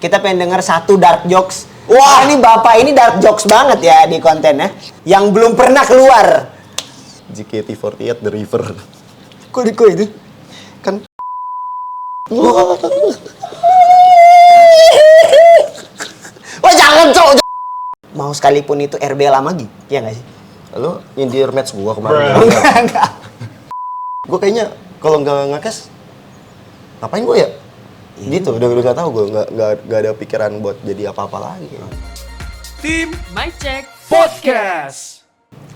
kita pengen denger satu dark jokes. Wah, ini bapak ini dark jokes banget ya di kontennya, yang belum pernah keluar. JKT48 The River. Kok itu? Kan. Wah jangan cok. Mau sekalipun itu RB lama gitu, ya nggak sih? Lo nyindir match gua kemarin. Enggak. Gua kayaknya kalau nggak ngekes, ngapain gua ya? Gitu, udah nggak tahu gua, nggak ada pikiran buat jadi apa-apa lagi. Tim Mic Check Podcast.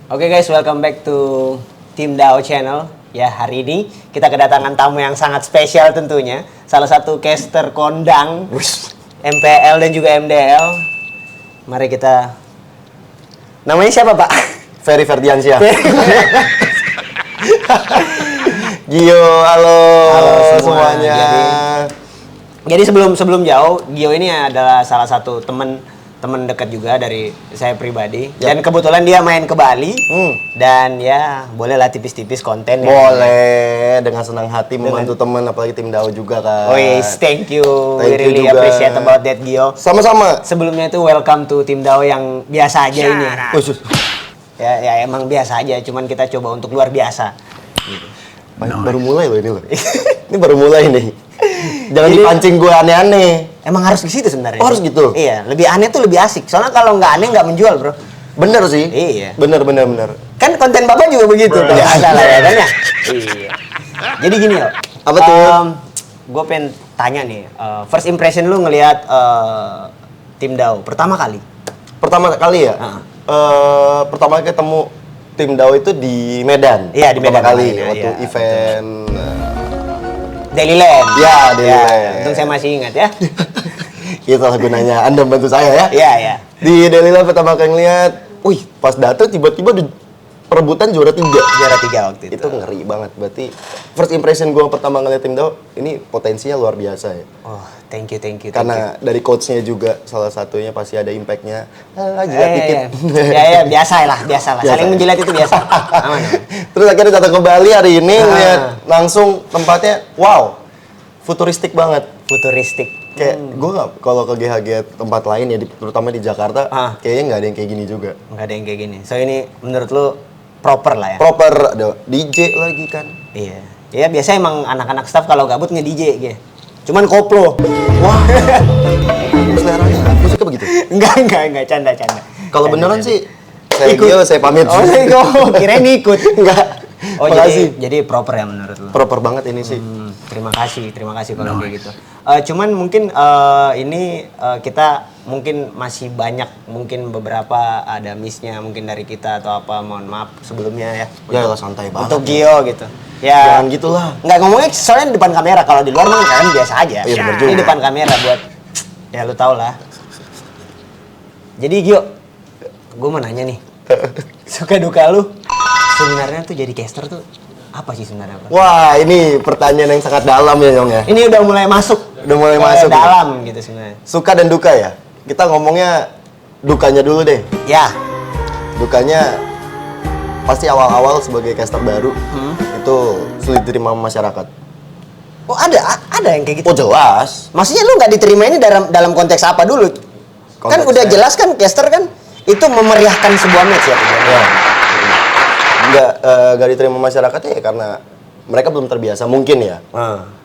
Oke guys, welcome back to Tim Dao Channel. Ya, hari ini kita kedatangan tamu yang sangat spesial tentunya. Salah satu caster kondang MPL dan juga MDL. Mari kita... Namanya siapa, Pak? Ferry Ferdiansyah. Gio, halo semuanya. Jadi sebelum jauh, Gio ini adalah salah satu teman dekat juga dari saya pribadi. Ya. Dan kebetulan dia main ke Bali. Dan ya, bolehlah tipis-tipis konten ya. Boleh, dengan senang hati membantu teman, apalagi tim Dao juga kan. Oh yes, thank you. We Thank you really juga. appreciate about that, Gio. Sama-sama. Sebelumnya itu welcome to Tim Dao yang biasa aja ini. Khusus. Ya emang biasa aja, cuman kita coba untuk luar biasa. Baru mulai loh ini loh. Ini baru mulai nih. Jangan Jadi- dipancing gue aneh-aneh. Emang harus di situ sebenarnya. Oh, harus gitu? Iya, lebih aneh tuh lebih asik. Soalnya kalau nggak aneh nggak menjual, bro. Bener sih. Iya. Bener. Kan konten Bapak juga begitu. Biasa lah ya kan ya? Iya. Jadi gini loh. Apa tuh? Gue pengen tanya nih. First impression lu ngelihat Tim Dao pertama kali? Pertama kali ya? Pertama kali ketemu tim Dao itu di Medan. Iya, di Pertama Medan kali kemarin, waktu iya, event. Dailyland. Ya, Dailyland. Untung saya masih ingat ya. Itu salah gunanya Anda membantu saya ya. Iya. Di Dailyland pertama kali ngeliat, wih, pas datang tiba-tiba perebutan juara 3. Juara 3 waktu itu. Itu ngeri banget. Berarti first impression gue pertama ngeliat tim Dao, ini potensinya luar biasa ya. Oh, thank you. Karena dari coachnya juga salah satunya pasti ada impactnya. Jilat dikit. Ya, biasa lah. Biasa. Saling menjilat itu biasa. Aman. Terus akhirnya datang ke Bali hari ini ngeliat langsung tempatnya, wow, futuristik banget. Futuristik. Kayak gue nggak, kalau ke GHG tempat lain ya, terutama di Jakarta, kayaknya nggak ada yang kayak gini juga. Nggak ada yang kayak gini. So ini menurut lu proper lah ya? Proper, ada DJ lagi kan. Iya. Ya biasa emang anak-anak staff kalau gabut nge-DJ gitu. Cuman koplo. Wah, seleranya musiknya begitu. Enggak, canda. Kalau Canda, beneran canda. sih, saya Gio, saya pamit. Oh, kirain ikut. Enggak. Oh, Makasih. jadi proper ya menurut lu? Proper banget ini sih. Terima kasih kalau kayak gitu. Cuman mungkin ini kita mungkin masih banyak, mungkin beberapa ada miss-nya mungkin dari kita atau apa, mohon maaf sebelumnya ya. Ya lah, santai banget. Untuk Gio gitu. Ya. Jangan gitulah. Nggak ngomongnya soalnya depan kamera, kalau di luar mah kan biasa aja. Iya, bener Ini juga. depan kamera buat ya lu tau lah. Jadi Gio, gue mau nanya nih. Suka duka lu sebenarnya tuh jadi caster tuh apa sih sebenarnya, Bro? Wah, ini pertanyaan yang sangat dalam ya, Nyong ya. Ini udah mulai masuk. Udah mulai masuk. Dalam gitu sebenarnya. Suka dan duka ya. Kita ngomongnya dukanya dulu deh. Ya. Dukanya pasti awal-awal sebagai caster baru itu sulit diterima masyarakat. Oh, ada yang kayak gitu. Oh, jelas. Maksudnya lu nggak diterima ini dalam konteks apa dulu? Kan Konteksnya. udah jelas kan caster kan itu memeriahkan sebuah match ya. Ya. Nggak diterima masyarakat ya karena mereka belum terbiasa mungkin ya.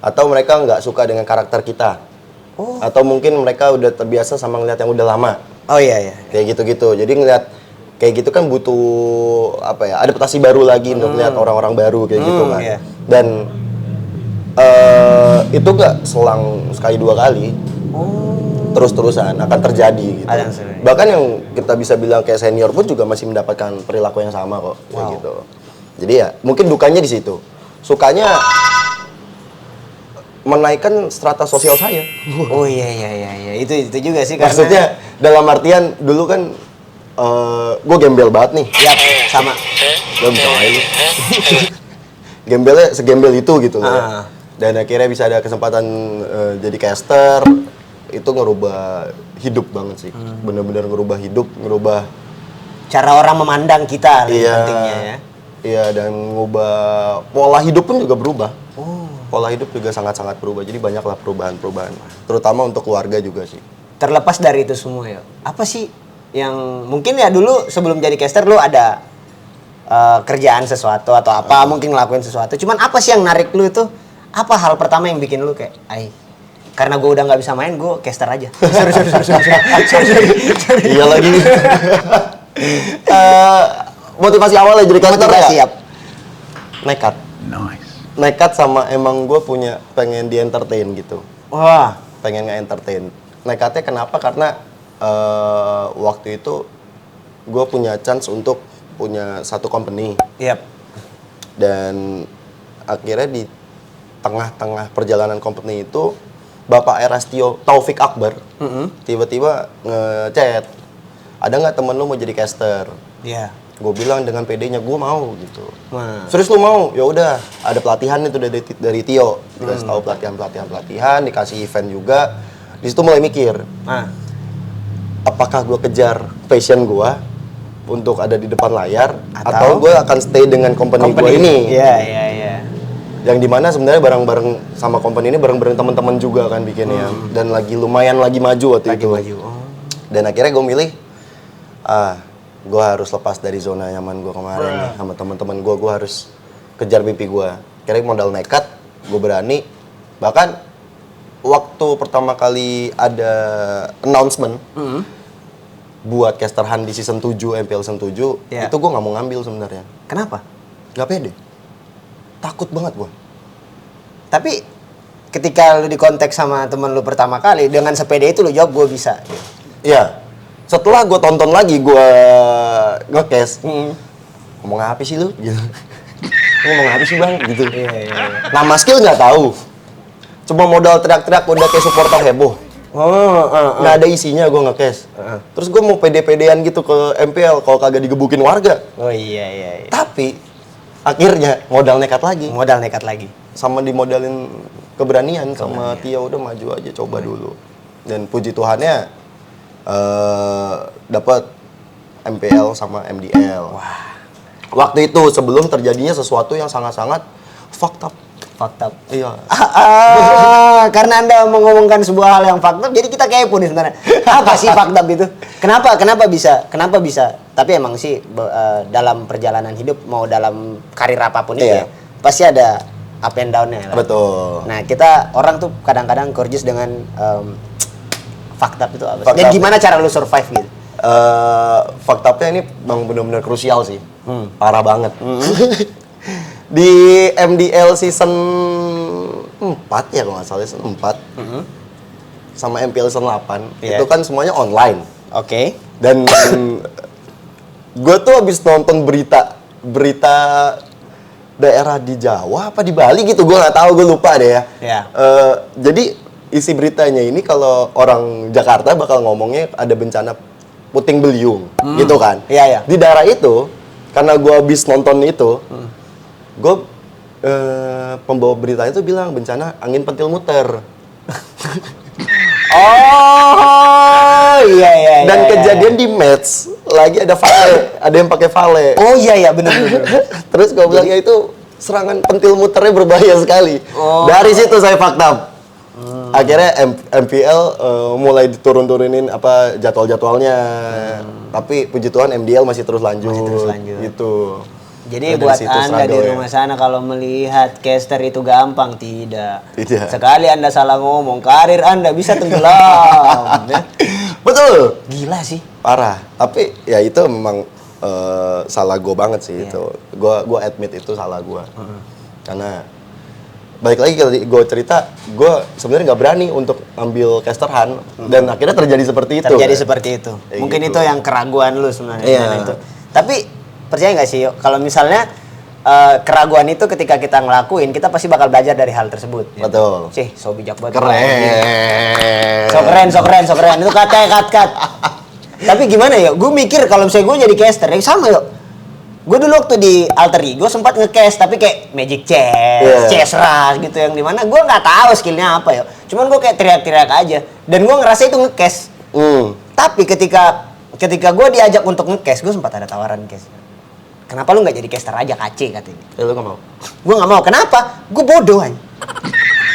Atau mereka nggak suka dengan karakter kita. Atau mungkin mereka udah terbiasa sama ngeliat yang udah lama. Oh iya. Kayak gitu-gitu. Jadi ngeliat kayak gitu kan butuh apa ya, adaptasi baru lagi untuk ngeliat orang-orang baru kayak gitu kan. Iya. Dan itu nggak selang sekali dua kali. Terus-terusan akan terjadi gitu. Ada yang sering. Bahkan yang kita bisa bilang kayak senior pun juga masih mendapatkan perilaku yang sama kok, kayak gitu. Jadi ya mungkin dukanya di situ. Sukanya menaikkan strata sosial saya. Oh iya. Itu juga sih karena Maksudnya dalam artian dulu kan gue gembel banget nih. ya sama. Gue bisa main. Gembelnya segembel itu gitu loh. Dan akhirnya bisa ada kesempatan jadi caster. Itu ngerubah hidup banget sih. Bener-bener ngerubah hidup, ngerubah Cara orang memandang kita iya, pentingnya ya. Iya, dan ngubah pola hidup pun juga berubah. Oh, pola hidup juga sangat-sangat berubah. Jadi banyaklah perubahan-perubahan. Terutama untuk keluarga juga sih. Terlepas dari itu semua ya, apa sih yang mungkin ya dulu sebelum jadi caster lu ada kerjaan sesuatu atau apa, mungkin ngelakuin sesuatu. Cuman apa sih yang narik lu itu? Apa hal pertama yang bikin lu kayak, karena gue udah nggak bisa main, gue caster aja. Sorry. Iya lagi. Motivasi awalnya jadi caster ya? Nekat. Nekat sama emang gue punya pengen di entertain gitu. Wah. Pengen nge-entertain. Nekatnya kenapa? Karena waktu itu gue punya chance untuk punya satu company. Yap. Dan akhirnya di tengah-tengah perjalanan company itu Bapak Erastio Taufik Akbar tiba-tiba ngechat, ada nggak temen lu mau jadi caster? Iya. Gue bilang dengan PD-nya gue mau gitu. Nah. Serius lu mau? Ya udah, ada pelatihan itu dari Tio. Dikasih tahu pelatihan, dikasih event juga. Di situ mulai mikir, apakah gue kejar passion gue untuk ada di depan layar atau gue akan stay dengan company gue ini? Iya. Yang dimana sebenarnya bareng-bareng sama company ini bareng-bareng teman-teman juga kan bikinnya. Dan lumayan lagi maju waktu itu. Dan akhirnya gue milih, gue harus lepas dari zona nyaman gue kemarin nih sama teman-teman gue harus kejar mimpi gue. Akhirnya modal nekat, gue berani. Bahkan waktu pertama kali ada announcement buat caster Han di season 7, MPL season 7, itu gue nggak mau ngambil sebenarnya. Kenapa? Gak pede. Takut banget gue. Tapi ketika lu dikontak sama temen lu pertama kali, dengan sepede itu lu jawab gue bisa. Iya. Setelah gue tonton lagi, gue nge-cast. Ngomong apa sih lu? Gitu. Ngomong apa sih bang? Gitu. Iya. Nama skill nggak tahu. Cuma modal teriak-teriak udah kayak supporter heboh. Nggak ada isinya gue nge-cast. Terus gue mau pede-pedean gitu ke MPL kalau kagak digebukin warga. Oh iya. Tapi akhirnya modal nekat lagi. Sama dimodalin keberanian sama Tio, udah maju aja coba dulu. Dan puji Tuhannya dapat MPL sama MDL. Wah. Waktu itu sebelum terjadinya sesuatu yang sangat-sangat fucked up. Iya. Karena Anda mengomongkan sebuah hal yang fucked up, jadi kita kepo nih sebenarnya. Apa sih fucked up itu? Kenapa bisa? Tapi emang sih dalam perjalanan hidup, mau dalam karir apapun itu ya, pasti ada up and down-nya. Betul. Nah, kita orang tuh kadang-kadang gorgeous dengan fucked up itu apa? Dan gimana cara lu survive gitu? Fucked up-nya ini bang benar-benar krusial sih. Parah banget. Di MDL season 4 ya kalau nggak salah, season 4 sama MPL season 8 itu kan semuanya online. Oke. Dan gue tuh habis nonton berita daerah di Jawa apa di Bali gitu, gue nggak tahu, gue lupa deh ya. Jadi isi beritanya ini kalau orang Jakarta bakal ngomongnya ada bencana puting beliung gitu kan. Iya. Di daerah itu karena gue habis nonton itu, gue pembawa beritanya tuh bilang bencana angin pentil muter. Oh iya. Dan kejadian di match lagi ada vale, ada yang pakai vale. Oh iya benar. Terus gue bilang ya itu serangan pentil muternya berbahaya sekali. Dari situ saya fucked up. Akhirnya MPL mulai diturun-turunin apa jadwal-jadwalnya. Tapi puji Tuhan MDL masih terus lanjut. Gitu. Jadi buat Anda di rumah sana kalau melihat caster itu gampang, tidak. Sekali Anda salah ngomong, karir Anda bisa tenggelam. Ya? Betul. Gila sih. Parah. Tapi ya itu memang salah gue banget sih itu. Gue admit itu salah gue. Karena balik lagi kalau gue cerita, gue sebenarnya nggak berani untuk ambil caster Han dan akhirnya terjadi seperti itu. Seperti itu. Mungkin itu yang keraguan lu sebenarnya. Iya. Itu. Tapi percaya nggak sih, yuk, kalau misalnya keraguan itu ketika kita ngelakuin, kita pasti bakal belajar dari hal tersebut. Betul. Sih, so bijak banget. Keren. So keren. Itu cut. Tapi gimana ya? Gue mikir kalau misalnya gue jadi caster, ya sama yuk. Gue dulu waktu di Alter Ego sempat nge-cast, tapi kayak Magic Chess, Chess Rush gitu, yang dimana gue nggak tahu skillnya apa ya. Cuman gue kayak teriak-teriak aja. Dan gue ngerasa itu nge-cast. Tapi ketika gue diajak untuk nge-cast, gue sempat ada tawaran cast. Kenapa lu nggak jadi caster aja, KC katanya. Ya lu nggak mau? Gue nggak mau. Kenapa? Gue bodoh aja.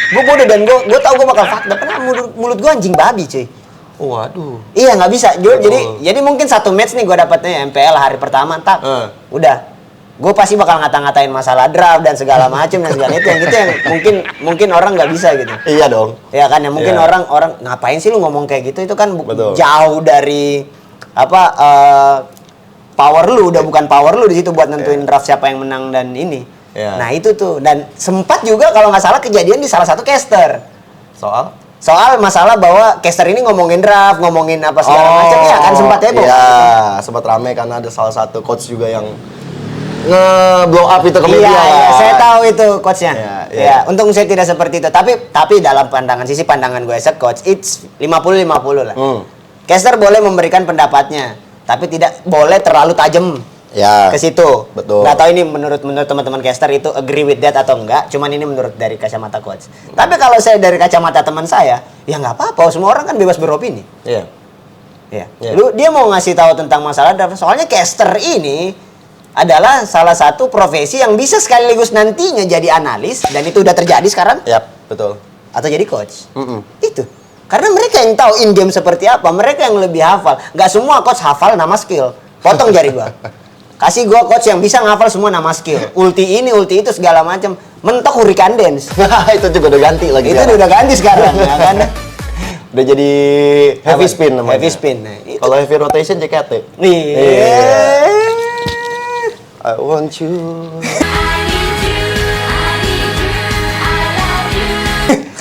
Gue bodoh dan gue tahu gue bakal fucked up karena mulut gue anjing babi cuy. Waduh. Iya nggak bisa. Jadi mungkin satu match nih gue dapetnya MPL hari pertama udah. Gue pasti bakal ngata-ngatain masalah draft dan segala macem dan segala itu yang mungkin orang nggak bisa gitu. Iya dong. Ya kan ya mungkin Iya. orang ngapain sih lu ngomong kayak gitu, itu kan Betul. jauh dari power lu, udah bukan power lu di situ buat nentuin draft siapa yang menang dan ini. Iya. Nah itu tuh, dan sempat juga kalau nggak salah kejadian di salah satu caster soal masalah bahwa caster ini ngomongin draft, ngomongin apa segala macam ya kan sempat heboh. Iya, sempat rame karena ada salah satu coach juga yang nge-blow up itu ke media. Iya, saya tahu itu coachnya. Iya. Ya, untung saya tidak seperti itu. Tapi dalam sisi pandangan gue as a coach, it's 50-50 lah. Caster boleh memberikan pendapatnya, tapi tidak boleh terlalu tajam Ya. ke situ. Betul. Nggak tahu ini menurut teman-teman caster itu agree with that atau enggak. Cuman ini menurut dari kacamata coach. Tapi kalau saya dari kacamata teman saya, ya nggak apa-apa. Semua orang kan bebas beropini. Iya. Ya. Iya. Dia mau ngasih tahu tentang masalah draft. Soalnya caster ini adalah salah satu profesi yang bisa sekaligus nantinya jadi analis, dan itu udah terjadi sekarang, Yap, betul. atau jadi coach. Mm-mm. Itu. Karena mereka yang tahu in game seperti apa, mereka yang lebih hafal. Nggak semua coach hafal nama skill. Potong jari gua. Kasih gua coach yang bisa ngafal semua nama skill. Ulti ini, ulti itu segala macam. Mentok Hurricane Dance. Itu juga udah ganti lagi. Itu udah ganti sekarang, ya kan? Udah jadi heavy Apa? spin namanya. Heavy spin. Nah, itu. Kalau heavy rotation JKT. Iya. I want you.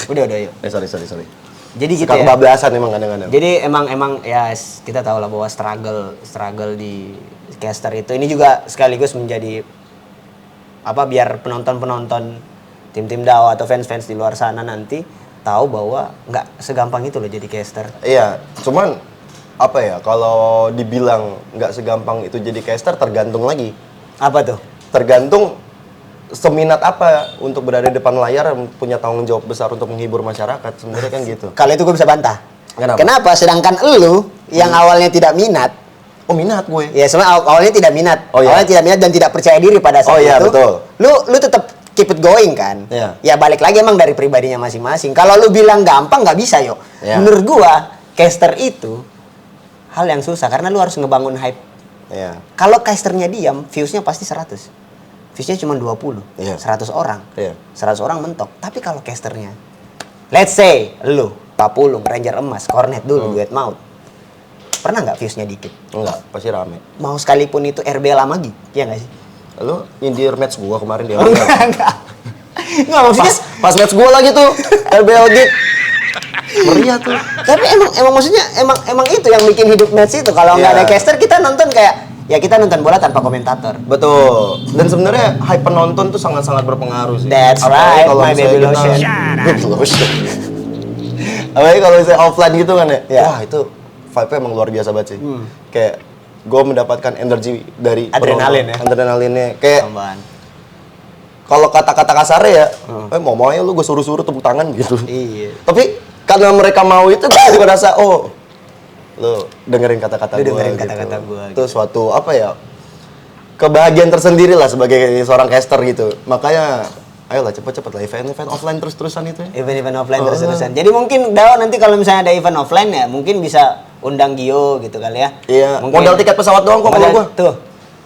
Udah yuk. Sorry. Jadi gitu Suka ya. kebablasan emang kadang-kadang. Jadi emang ya kita tahu lah bahwa struggle di caster itu ini juga sekaligus menjadi biar penonton tim-tim DAO atau fans-fans di luar sana nanti tahu bahwa nggak segampang itu loh jadi caster. Iya, cuman apa ya, kalau dibilang nggak segampang itu jadi caster tergantung lagi. Apa tuh? Tergantung seminat apa untuk berada di depan layar, punya tanggung jawab besar untuk menghibur masyarakat, sebenarnya kan gitu. Kalau itu gue bisa bantah. Kenapa? Sedangkan elu yang awalnya tidak minat, Oh, minat gue. ya sebenarnya awalnya tidak minat, Oh, iya. awalnya tidak minat dan tidak percaya diri pada saat Oh, iya, itu. betul. Lu tetap keep it going kan? Iya. Ya balik lagi emang dari pribadinya masing-masing. Kalau lu bilang gampang nggak bisa yo. Iya. Menurut gua caster itu hal yang susah karena lu harus ngebangun hype. Iya. Kalau casternya diam, views-nya pasti 100. Views-nya cuma 20, Iya. 100 orang. Iya. 100 orang mentok. Tapi kalau casternya, let's say lu, Papulung, Ranger Emas, Cornet dulu, duet maut. Pernah nggak views-nya dikit? Enggak, pasti rame. Mau sekalipun itu RB lama gitu, iya nggak sih? Lu nyindir match gua kemarin dia. Enggak. Nggak, maksudnya Pas match gua lagi tuh, LBL gig. Meriah tuh. tapi emang maksudnya emang itu yang bikin hidup match itu. Kalau nggak Iya. ada caster kita nonton kayak ya kita nonton bola tanpa komentator. Betul. Dan sebenarnya hype penonton tuh sangat-sangat berpengaruh sih. That's Apalagi right, kalau my misalnya baby kita- lotion. Baby lotion. Apalagi kalau misalnya offline gitu kan ya. Ya. Wah, itu vibe-nya emang luar biasa banget sih. Kayak gue mendapatkan energi dari Adrenalin penonton. ya? Adrenalinnya. Kayak Tambahan. kalau kata-kata kasarnya ya, mau ya lu gue suruh-suruh tepuk tangan gitu. Iya. Tapi karena mereka mau itu, gue juga rasa, oh, lu dengerin kata-kata Lu gue. dengerin kata-kata gua, Itu suatu apa ya, kebahagiaan tersendiri lah sebagai seorang caster gitu. Makanya, ayolah cepet-cepet lah event offline terus-terusan itu ya. Event offline terus-terusan. Jadi mungkin Dao nanti kalau misalnya ada event offline ya mungkin bisa undang Gio gitu kali ya. Iya, Mungkin- modal tiket pesawat doang kok kalau Modal- gua. Tuh.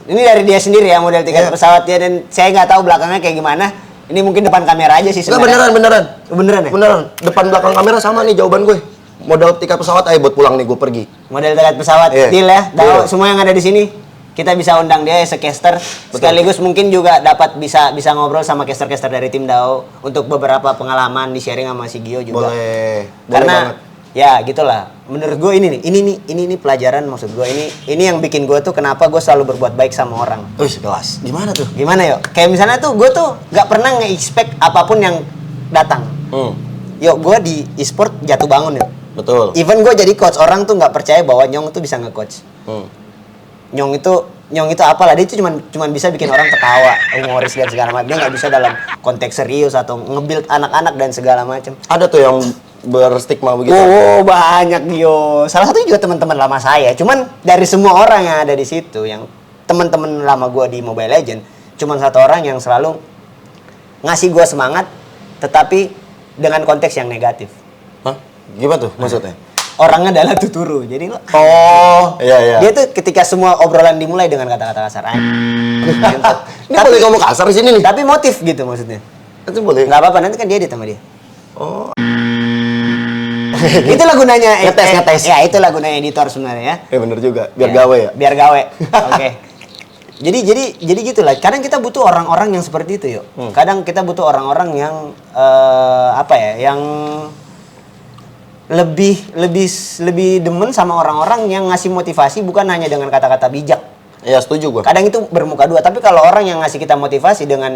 Ini dari dia sendiri ya model tiket Iya. pesawat dia, dan saya nggak tahu belakangnya kayak gimana. Ini mungkin depan kamera aja sih Enggak, sebenarnya. beneran. Beneran ya? Beneran. Depan belakang kamera sama nih jawaban gue. Modal tiket pesawat ayo buat pulang nih gue pergi. Model tiket pesawat Iya. deal ya. Dao Iya. semua yang ada di sini kita bisa undang dia as a caster. Sekaligus mungkin juga dapat bisa ngobrol sama caster-caster dari tim Dao untuk beberapa pengalaman di sharing sama si Gio juga. Boleh. Boleh Karena banget. ya gitulah. Menurut gue ini pelajaran, maksud gue ini yang bikin gue tuh kenapa gue selalu berbuat baik sama orang. Wih, kelas. Gimana tuh? Gimana yo? Kayak misalnya tuh gue tuh nggak pernah nge-expect apapun yang datang. Yuk gue di e-sport jatuh bangun ya. Betul. Even gue jadi coach, orang tuh nggak percaya bahwa Nyong tuh bisa nge-coach. Nyong itu apalah, dia itu cuman bisa bikin orang ketawa, humoris dan segala macam. Dia nggak bisa dalam konteks serius atau nge-build anak-anak dan segala macam. Ada tuh yang berstigma begitu. Oh, banyak yo. Salah satunya juga teman-teman lama saya. Cuman dari semua orang yang ada di situ, yang teman-teman lama gue di Mobile Legend, cuman satu orang yang selalu ngasih gue semangat tetapi dengan konteks yang negatif. Hah? Gimana tuh maksudnya? Orangnya adalah tuturu, jadi lo Oh, iya. dia tuh ketika semua obrolan dimulai dengan kata-kata kasar. Ini boleh ngomong kasar di sini nih. Tapi motif gitu maksudnya. Itu boleh. Nggak apa-apa, nanti kan dia edit sama dia. Oh. Itulah gunanya Ngetes. Ya, itulah gunanya editor sebenarnya ya. Ya bener juga, biar Ya, gawe ya. Biar gawe. Oke. Jadi gitulah. Kadang kita butuh orang-orang yang seperti itu, yuk. Kadang kita butuh orang-orang yang yang lebih demen sama orang-orang yang ngasih motivasi bukan hanya dengan kata-kata bijak. Iya, setuju gua. Kadang itu bermuka dua, tapi kalau orang yang ngasih kita motivasi dengan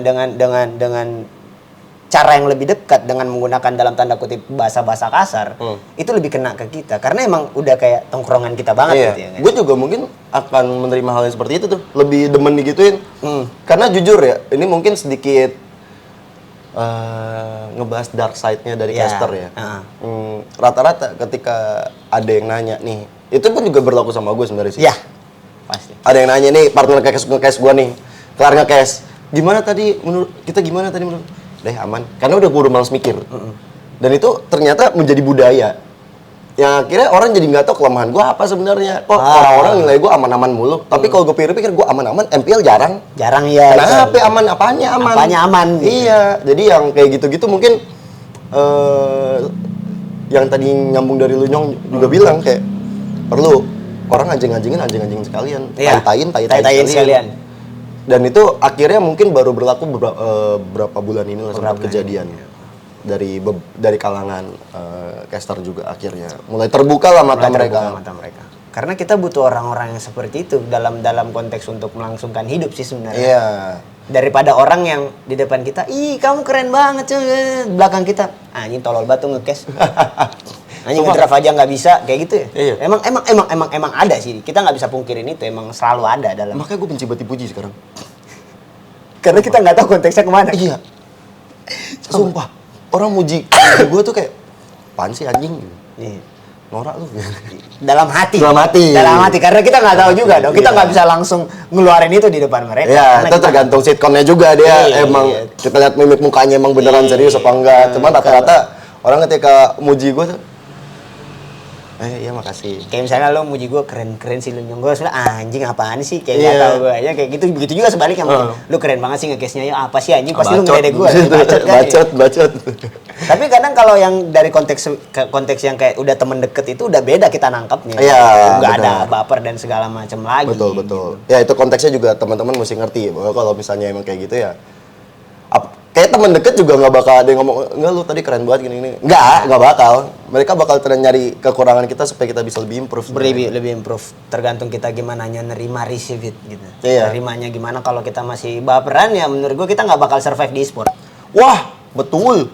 cara yang lebih dekat dengan menggunakan dalam tanda kutip bahasa-bahasa kasar, itu lebih kena ke kita karena emang udah kayak tongkrongan kita banget Iya. gitu ya. Kan? Gue juga mungkin akan menerima hal yang seperti itu tuh, lebih demen digituin. Karena jujur ya, ini mungkin sedikit ngebahas dark side-nya dari Ya. caster ya. Rata-rata ketika ada yang nanya nih, itu pun juga berlaku sama gue sebenarnya sih. Ya, pasti. Ada yang nanya nih, partner nge-cash gue nih, kelar nge-cash. Gimana tadi menurut kita Deh aman, karena udah buru males mikir. Dan itu ternyata menjadi budaya. Yang akhirnya orang jadi nggak tahu kelemahan gue apa sebenarnya. Kok orang-orang nilai gue aman-aman mulu. Tapi kalau gue pikir-pikir gue aman-aman, MPL jarang. Jarang ya. Kenapa aman? Apanya aman? Apanya aman, gitu. Iya, jadi yang kayak gitu-gitu mungkin yang tadi nyambung dari lu Nyong juga bilang kayak perlu orang anjing-anjingin sekalian. Iya. Tai-tain sekalian. Dan itu akhirnya mungkin baru berlaku beberapa bulan ini lah sempat kejadian dari kalangan caster juga akhirnya mulai terbuka lah mata mereka. Karena kita butuh orang-orang yang seperti itu dalam konteks untuk melangsungkan hidup sih sebenarnya. Iya. Daripada orang yang di depan kita, ih kamu keren banget cuy, belakang kita, anjing tolol banget tuh nge-cash. Anjing nge-draft aja nggak bisa, kayak gitu ya. Iya. Emang ada sih. Kita nggak bisa pungkirin itu, emang selalu ada dalam. Makanya gue benci banget dipuji sekarang. Karena kita nggak tahu konteksnya kemana. Iya. Sumpah, orang muji gue tuh kayak, apaan sih anjing? Iya. Norak lu. Dalam hati. Dalam hati. Karena kita nggak tahu juga dong. Kita Iya. nggak bisa langsung ngeluarin itu di depan mereka. Iya, Karena itu kita- tergantung sitcomnya juga dia. Iya. Emang kita lihat mimik mukanya emang beneran serius apa enggak. Cuman rata-rata orang ketika muji gue tuh, iya makasih. Kayak misalnya lo muji gue keren sih lu nyong gue sebenernya anjing apaan sih kayak Iya. gak tau gue aja kayak gitu begitu juga sebaliknya mungkin lu keren banget sih nge-case-nya ya apa sih anjing pasti lu ngeledek gue Bacot. tapi kadang kalau yang dari konteks yang kayak udah temen deket itu udah beda kita nangkapnya Iya, nggak ada benar. baper dan segala macam lagi Betul. Ya itu konteksnya juga teman-teman mesti ngerti bahwa kalau misalnya emang kayak gitu ya kayak teman deket juga nggak bakal ada yang ngomong enggak lu tadi keren banget gini. Nggak bakal. Mereka bakal nyari kekurangan kita supaya kita bisa lebih improve. lebih improve tergantung kita gimana nerima receive it gitu Iya. nerimanya gimana kalau kita masih baperan ya menurut gue kita nggak bakal survive di e-sport. Wah, betul.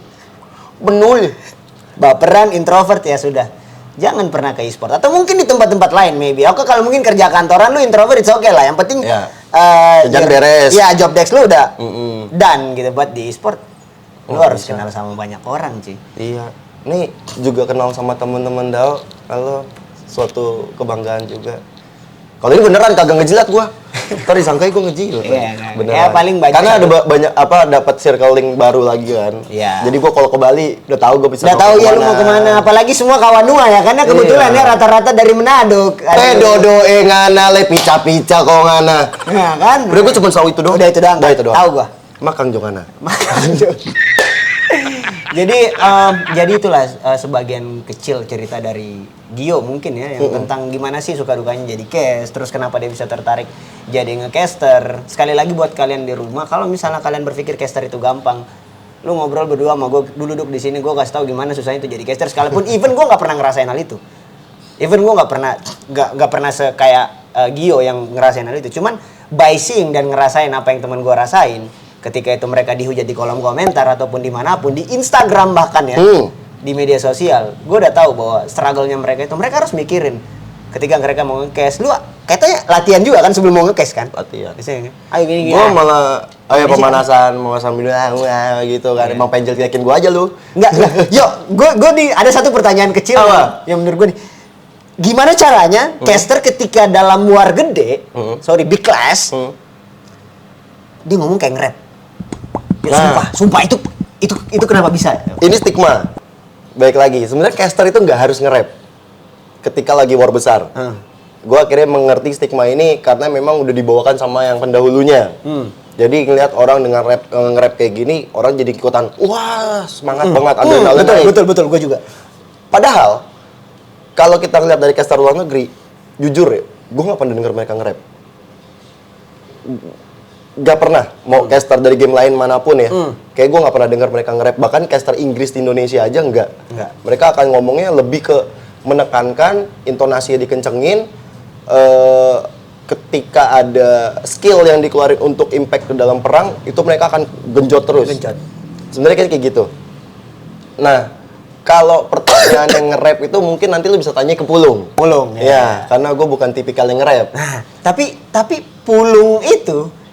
Baperan, introvert ya sudah. Jangan pernah ke e-sport. Atau mungkin di tempat-tempat lain maybe. Oke kalau mungkin kerja kantoran lu introvert it's okay lah. Yang penting Ya. Kerjaan beres. Iya, job desk lu udah done gitu buat di e-sport. Lu harus kenal sama banyak orang, cuy. Iya. Nih juga kenal sama teman-teman Dao. Kalau suatu kebanggaan juga. Kalau ini beneran kagak ngejilat gua. Ntar disangkai gua ngejilat. Iya, lagi. beneran. Ya, paling banyak Karena ada satu. banyak dapat circling baru lagi kan. Iya. Jadi gua kalau ke Bali udah tahu gua bisa Udah tahu ya lu mau kemana. Apalagi semua kawan Nua ya. Karena kebetulan Iya. ya rata-rata dari Manado. Dodo ngana le pica-pica kok ngana. Nah, kan? Udah gua cuma tahu itu doang. Udah itu doang. Tahu gua. Makang jongana. Jadi itulah sebagian kecil cerita dari Gio mungkin ya yang tentang gimana sih suka dukanya jadi cast, terus kenapa dia bisa tertarik jadi ngecaster. Sekali lagi buat kalian di rumah, kalau misalnya kalian berpikir caster itu gampang, lu ngobrol berdua sama gue, duduk di sini gue kasih tahu gimana susahnya itu jadi caster. Sekalipun even gue nggak pernah ngerasain hal itu, even gue nggak pernah kayak Gio yang ngerasain hal itu. Cuman by seeing dan ngerasain apa yang teman gue rasain, ketika itu mereka dihujat di kolom komentar ataupun dimanapun, di Instagram bahkan ya, di media sosial, gue udah tahu bahwa struggle-nya mereka itu, mereka harus mikirin ketika mereka mau nge-cash. Lu katanya latihan juga kan sebelum mau nge-cash kan? Latihan. Biasanya, ayo gini. Gua malah pemanasan mau sambil gitu kan. Emang pengen jelek-jelekin gua aja lu. Enggak. Yo, gue ada satu pertanyaan kecil Apa? yang menurut gue nih. Gimana caranya caster ketika dalam war gede, big class, dia ngomong kayak nge-rap. Ya, Nah. sumpah itu Itu kenapa bisa? Ini stigma. Baik lagi, sebenarnya caster itu nggak harus nge-rap ketika lagi war besar. Gue akhirnya mengerti stigma ini karena memang udah dibawakan sama yang pendahulunya. Jadi ngeliat orang dengan nge-rap kayak gini, orang jadi ikutan, wah semangat banget, adrenalin naik. Betul, gue juga. Padahal kalau kita ngeliat dari caster luar negeri, jujur ya, gue nggak pernah denger mereka nge-rap. Gak pernah, mau caster dari game lain manapun ya, kayak gue nggak pernah dengar mereka nge-rap. Bahkan caster Inggris di Indonesia aja enggak. Mereka akan ngomongnya lebih ke menekankan, intonasinya dikencengin, ketika ada skill yang dikeluarin untuk impact ke dalam perang, itu mereka akan genjot terus. Sebenarnya kayak gitu. Nah, kalau pertanyaan yang nge-rap itu mungkin nanti lu bisa tanya ke Pulung. Ya, karena gue bukan tipikal yang nge-rap. Nah, tapi Pulung itu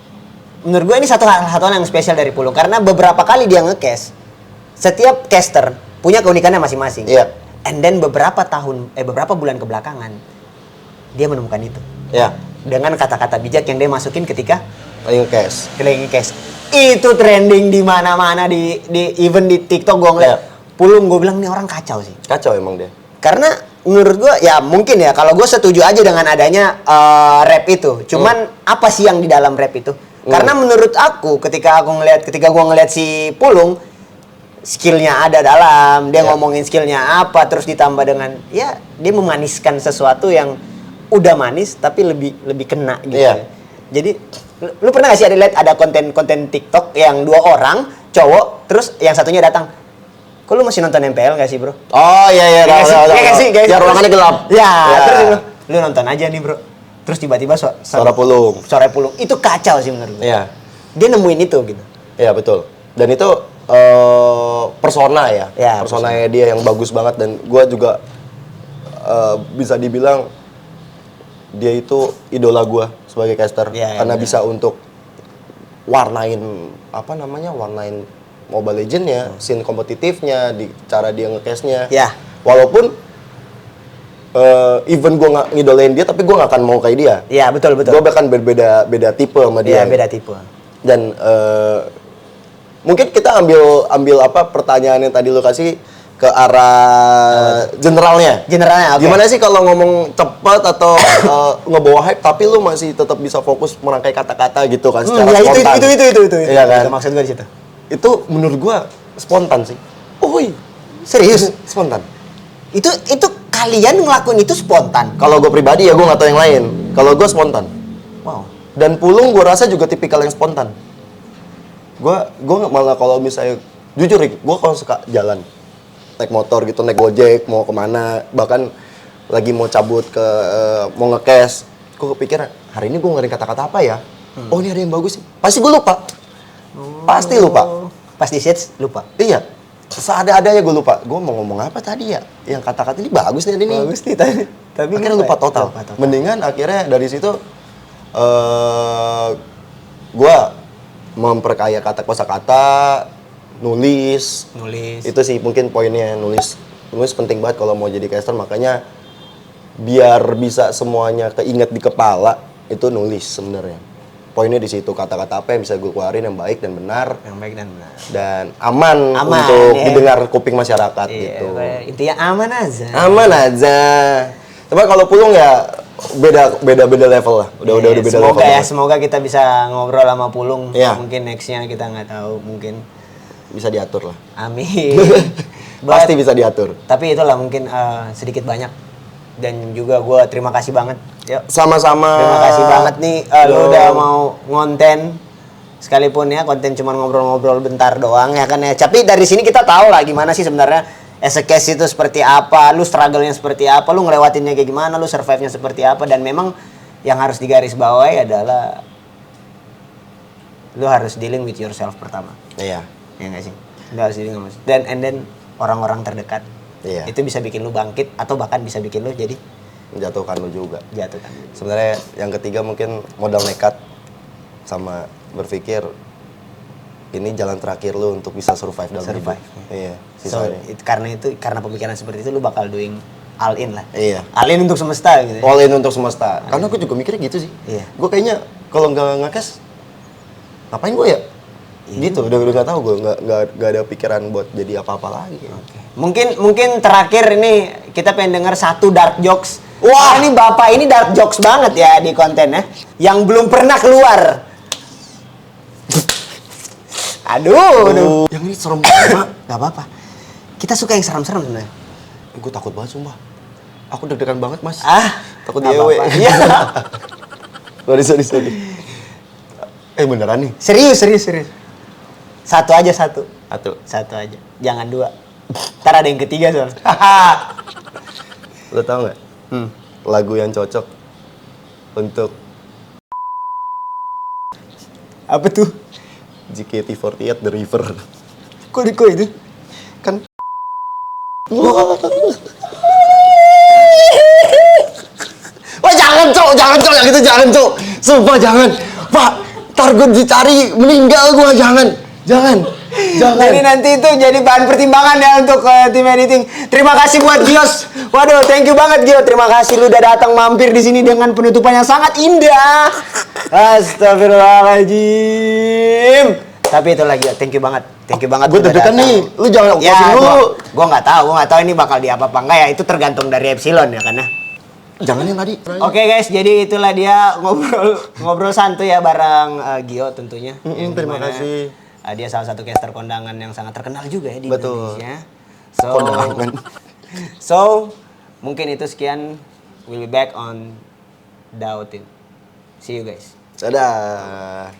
menurut gue ini satu hal yang spesial dari Pulung karena beberapa kali dia nge-cast, setiap caster punya keunikannya masing-masing. Iya. And then beberapa bulan kebelakangan dia menemukan itu. Ya. Dengan kata-kata bijak yang dia masukin ketika Lagi nge-cast. Itu trending di mana-mana di even di TikTok gue ngeliat. Pulung, gue bilang nih orang kacau sih. Kacau emang dia. Karena menurut gue ya mungkin ya kalau gue setuju aja dengan adanya rap itu. Cuman apa sih yang di dalam rap itu? Karena menurut aku ketika gue ngeliat si Pulung, skillnya ada dalam, dia ngomongin skillnya apa, terus ditambah dengan ya dia memaniskan sesuatu yang udah manis tapi lebih kena gitu. Jadi lu pernah gak sih ada konten TikTok yang 2 orang cowok terus yang satunya datang, kok lu masih nonton MPL gak sih bro? Oh iya Iya sih. Ya ruangannya gelap. Ya. Terus lu nonton aja nih bro. Terus tiba-tiba suara Pulung. Suara Pulung itu kacau sih menurut gue. Iya. Dia nemuin itu gitu. Iya betul. Dan itu persona ya. Personanya dia yang bagus banget dan gue juga bisa dibilang dia itu idola gue sebagai caster karena bisa untuk warnain Mobile Legends-nya, scene kompetitifnya, di cara dia nge-cast-nya. Ya. Walaupun even gue nggak ngidolain dia, tapi gue nggak akan mau kayak dia. Iya betul. Gue bahkan beda tipe sama dia. Iya beda tipe. Dan mungkin kita ambil apa pertanyaan yang tadi lo kasih ke arah generalnya. Generalnya, oke. Gimana sih kalau ngomong cepat atau ngebawa hype, tapi lu masih tetap bisa fokus merangkai kata-kata gitu kan secara spontan. Itu. Iya kan? Itu maksud gue di situ. Itu menurut gue spontan sih. Serius? Spontan. Itu kalian ngelakuin itu spontan. Kalau gue pribadi ya gue nggak tahu yang lain. Kalau gue spontan. Wow. Dan Pulung gue rasa juga tipikal yang spontan. Gue malah kalau misalnya jujur gue kalau suka jalan naik motor gitu, naik Gojek mau kemana, bahkan lagi mau cabut ke mau nge-cast, gue kepikiran hari ini gue ngerin kata-kata apa ya? Oh ini ada yang bagus sih. Pasti gue lupa. Pasti lupa. Pas di search lupa. Iya. Seada-adanya gue lupa. Gue mau ngomong apa tadi ya? Yang kata-kata ini bagus nih ini. Bagus nih tapi akhirnya lupa total. Mendingan akhirnya dari situ gue memperkaya kosakata, nulis. Itu sih mungkin poinnya, nulis penting banget kalau mau jadi caster. Makanya biar bisa semuanya keinget di kepala, itu nulis sebenarnya. Poinnya di situ, kata-kata apa yang bisa gue keluarin yang baik dan benar. Dan aman untuk didengar kuping masyarakat gitu. Intinya aman aja. Cuma kalau Pulung ya beda level lah. Udah beda level. Semoga kita bisa ngobrol sama Pulung. Mungkin nextnya kita nggak tahu, mungkin bisa diatur lah. Amin. Pasti bisa diatur. Tapi itulah mungkin sedikit banyak. Dan juga gue terima kasih banget. Yuk. Sama-sama. Terima kasih banget nih lu udah mau ngonten. Sekalipun ya konten cuma ngobrol-ngobrol bentar doang ya kan ya. Tapi dari sini kita tahu lah gimana sih sebenarnya as a case itu seperti apa, lu struggle-nya seperti apa, lu ngelewatinnya kayak gimana, lu survive-nya seperti apa. Dan memang yang harus digarisbawahi adalah lu harus dealing with yourself pertama. Iya. Ya nggak sih? Lu harus dealing with and then orang-orang terdekat. Iya. Itu bisa bikin lu bangkit atau bahkan bisa bikin lu jadi menjatuhkan lu juga. Jatuhkan. Sebenarnya yang ketiga mungkin modal nekat sama berpikir ini jalan terakhir lu untuk bisa survive dalam hidup. Iya. Karena pemikiran seperti itu lu bakal doing all in lah. Iya. All in untuk semesta gitu. All in untuk semesta. Karena aku juga mikirnya gitu sih. Iya. Gue kayaknya kalau nggak nge-cast ngapain gue ya? Gitu, udah nggak tahu gue, nggak ada pikiran buat jadi apa-apa lagi. Mungkin terakhir ini kita pengen denger satu dark jokes. Wah, ini bapak ini dark jokes banget ya di kontennya, yang belum pernah keluar. Aduh. Yang ini serem banget. Gak apa-apa. Kita suka yang serem-serem sebenarnya. Gue takut banget sumpah. Aku deg-degan banget mas. Takut nggak diewe. apa-apa. Iya. Sorry. Beneran nih? Serius. Satu aja. Satu. Aja. Jangan dua. Ntar ada yang ketiga soalnya. Lo tau nggak? Lagu yang cocok untuk Apa tuh? JKT48 The River. Kok itu? Kan. Wah jangan cok, yang itu jangan cok. Sumpah jangan. Pak, ntar gue dicari meninggal gue, jangan. Jadi nanti itu jadi bahan pertimbangan ya untuk tim editing. Terima kasih buat Gios. Waduh, thank you banget Gio. Terima kasih lu udah datang mampir di sini dengan penutupan yang sangat indah. Astagfirullahaladzim. Tapi itu lagi, thank you banget. Gue deg-degan nih. Lu jangan closing dulu. Gue nggak tahu ini bakal di apa enggak ya. Itu tergantung dari Epsilon ya karena. Jangan yang tadi. Oke guys, jadi itulah dia ngobrol santuy ya bareng Gio tentunya. Terima kasih. Dia salah satu caster kondangan yang sangat terkenal juga ya di Betul. Indonesia. Kondangan. So, mungkin itu sekian. We'll be back on DAO Team. See you guys. Dadah.